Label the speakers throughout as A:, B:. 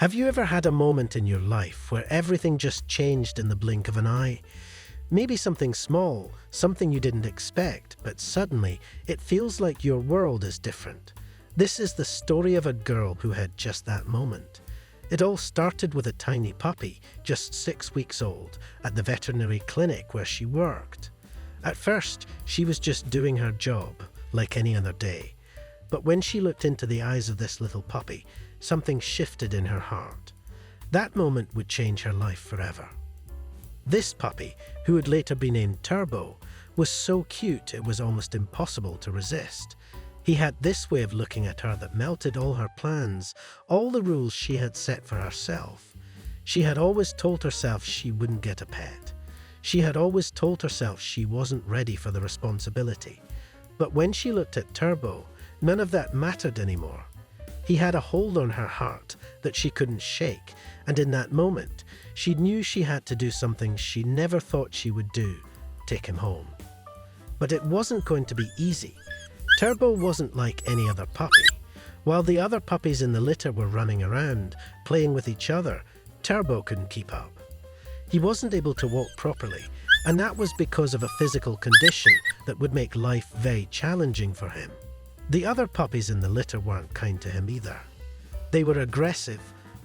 A: Have you ever had a moment in your life where everything just changed in the blink of an eye? Maybe something small, something you didn't expect, but suddenly it feels like your world is different. This is the story of a girl who had just that moment. It all started with a tiny puppy, just 6 weeks old, at the veterinary clinic where she worked. At first, she was just doing her job, like any other day. But when she looked into the eyes of this little puppy, something shifted in her heart. That moment would change her life forever. This puppy, who would later be named Turbo, was so cute it was almost impossible to resist. He had this way of looking at her that melted all her plans, all the rules she had set for herself. She had always told herself she wouldn't get a pet. She had always told herself she wasn't ready for the responsibility. But when she looked at Turbo, none of that mattered anymore. He had a hold on her heart that she couldn't shake, and in that moment, she knew she had to do something she never thought she would do: take him home. But it wasn't going to be easy. Turbo wasn't like any other puppy. While the other puppies in the litter were running around, playing with each other, Turbo couldn't keep up. He wasn't able to walk properly, and that was because of a physical condition that would make life very challenging for him. The other puppies in the litter weren't kind to him either. They were aggressive,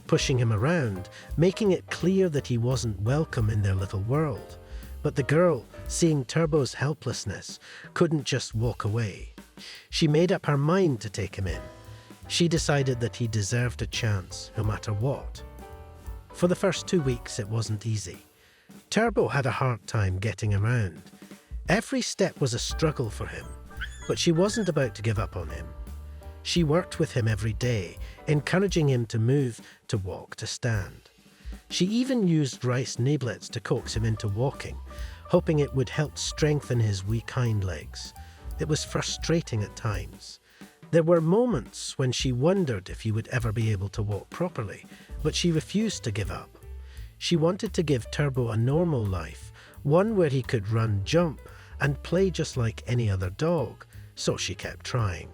A: pushing him around, making it clear that he wasn't welcome in their little world. But the girl, seeing Turbo's helplessness, couldn't just walk away. She made up her mind to take him in. She decided that he deserved a chance, no matter what. For the first 2 weeks, it wasn't easy. Turbo had a hard time getting around. Every step was a struggle for him, but she wasn't about to give up on him. She worked with him every day, encouraging him to move, to walk, to stand. She even used rice niblets to coax him into walking, hoping it would help strengthen his weak hind legs. It was frustrating at times. There were moments when she wondered if he would ever be able to walk properly, but she refused to give up. She wanted to give Turbo a normal life, one where he could run, jump, and play just like any other dog, so she kept trying.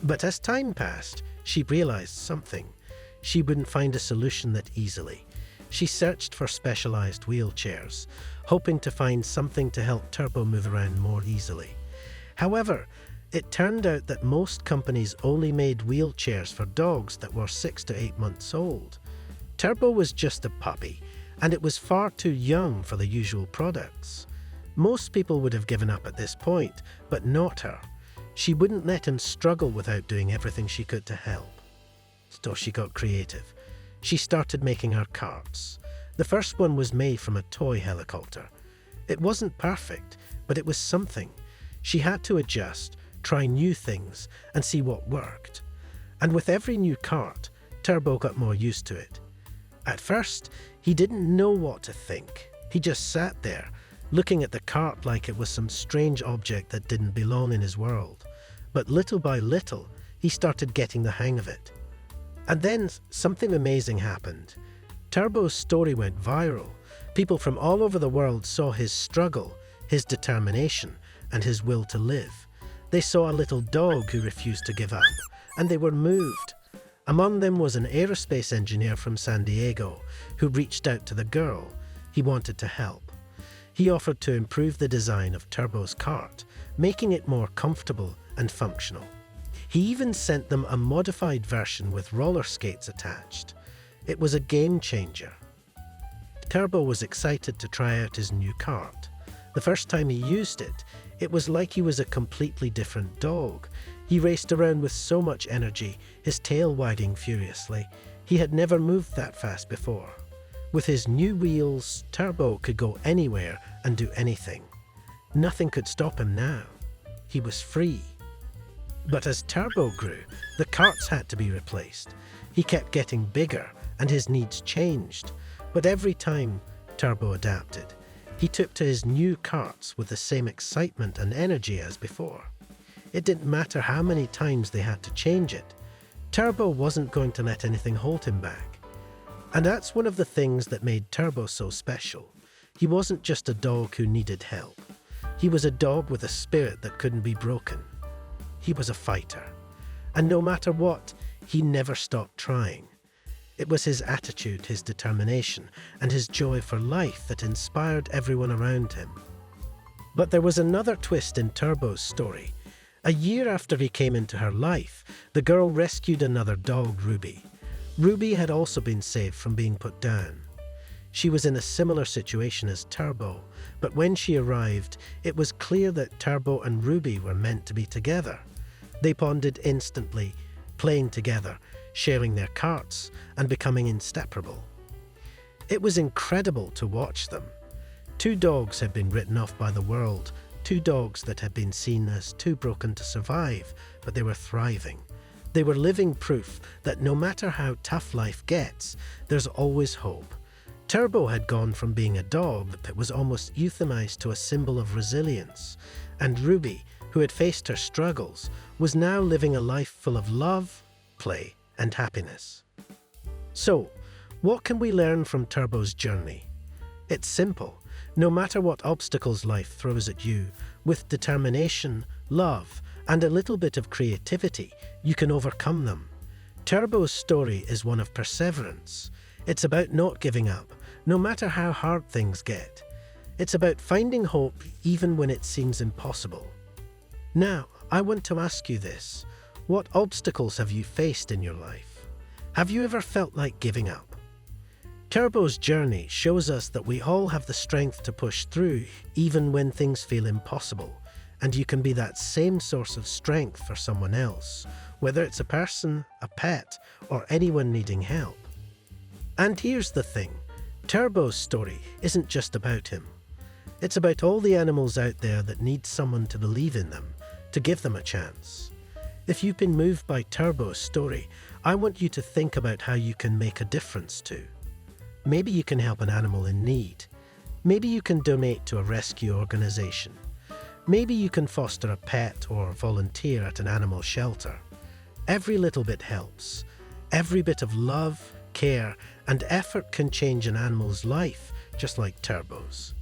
A: But as time passed, she realized something. She wouldn't find a solution that easily. She searched for specialized wheelchairs, hoping to find something to help Turbo move around more easily. However, it turned out that most companies only made wheelchairs for dogs that were 6 to 8 months old. Turbo was just a puppy, and it was far too young for the usual products. Most people would have given up at this point, but not her. She wouldn't let him struggle without doing everything she could to help. So she got creative. She started making her carts. The first one was made from a toy helicopter. It wasn't perfect, but it was something. She had to adjust, try new things, and see what worked. And with every new cart, Turbo got more used to it. At first, he didn't know what to think. He just sat there, looking at the cart like it was some strange object that didn't belong in his world. But little by little, he started getting the hang of it. And then something amazing happened. Turbo's story went viral. People from all over the world saw his struggle, his determination, and his will to live. They saw a little dog who refused to give up, and they were moved. Among them was an aerospace engineer from San Diego who reached out to the girl. He wanted to help. He offered to improve the design of Turbo's cart, making it more comfortable and functional. He even sent them a modified version with roller skates attached. It was a game changer. Turbo was excited to try out his new cart. The first time he used it, it was like he was a completely different dog. He raced around with so much energy, his tail wagging furiously. He had never moved that fast before. With his new wheels, Turbo could go anywhere and do anything. Nothing could stop him now. He was free. But as Turbo grew, the carts had to be replaced. He kept getting bigger, and his needs changed. But every time, Turbo adapted. He took to his new carts with the same excitement and energy as before. It didn't matter how many times they had to change it. Turbo wasn't going to let anything hold him back. And that's one of the things that made Turbo so special. He wasn't just a dog who needed help. He was a dog with a spirit that couldn't be broken. He was a fighter. And no matter what, he never stopped trying. It was his attitude, his determination, and his joy for life that inspired everyone around him. But there was another twist in Turbo's story. A year after he came into her life, the girl rescued another dog, Ruby. Ruby had also been saved from being put down. She was in a similar situation as Turbo, but when she arrived, it was clear that Turbo and Ruby were meant to be together. They bonded instantly, playing together, sharing their carts, and becoming inseparable. It was incredible to watch them. Two dogs had been written off by the world, two dogs that had been seen as too broken to survive, but they were thriving. They were living proof that no matter how tough life gets, there's always hope. Turbo had gone from being a dog that was almost euthanized to a symbol of resilience, and Ruby, who had faced her struggles, was now living a life full of love, play, and happiness. So, what can we learn from Turbo's journey? It's simple. No matter what obstacles life throws at you, with determination, love, and a little bit of creativity, you can overcome them. Turbo's story is one of perseverance. It's about not giving up, no matter how hard things get. It's about finding hope even when it seems impossible. Now, I want to ask you this. What obstacles have you faced in your life? Have you ever felt like giving up? Turbo's journey shows us that we all have the strength to push through even when things feel impossible, and you can be that same source of strength for someone else, whether it's a person, a pet, or anyone needing help. And here's the thing, Turbo's story isn't just about him. It's about all the animals out there that need someone to believe in them, to give them a chance. If you've been moved by Turbo's story, I want you to think about how you can make a difference too. Maybe you can help an animal in need. Maybe you can donate to a rescue organization. Maybe you can foster a pet or volunteer at an animal shelter. Every little bit helps. Every bit of love, care, and effort can change an animal's life, just like Turbo's.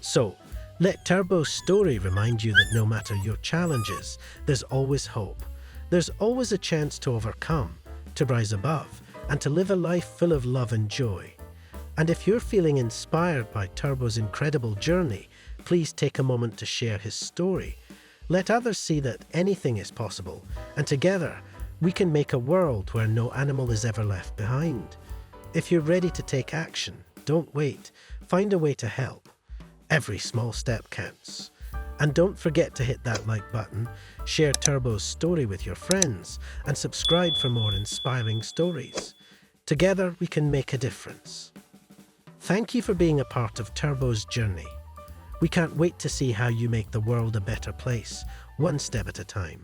A: So, let Turbo's story remind you that no matter your challenges, there's always hope. There's always a chance to overcome, to rise above, and to live a life full of love and joy. And if you're feeling inspired by Turbo's incredible journey, please take a moment to share his story. Let others see that anything is possible, and together we can make a world where no animal is ever left behind. If you're ready to take action, don't wait. Find a way to help. Every small step counts. And don't forget to hit that like button, share Turbo's story with your friends, and subscribe for more inspiring stories. Together we can make a difference. Thank you for being a part of Turbo's journey. We can't wait to see how you make the world a better place, one step at a time.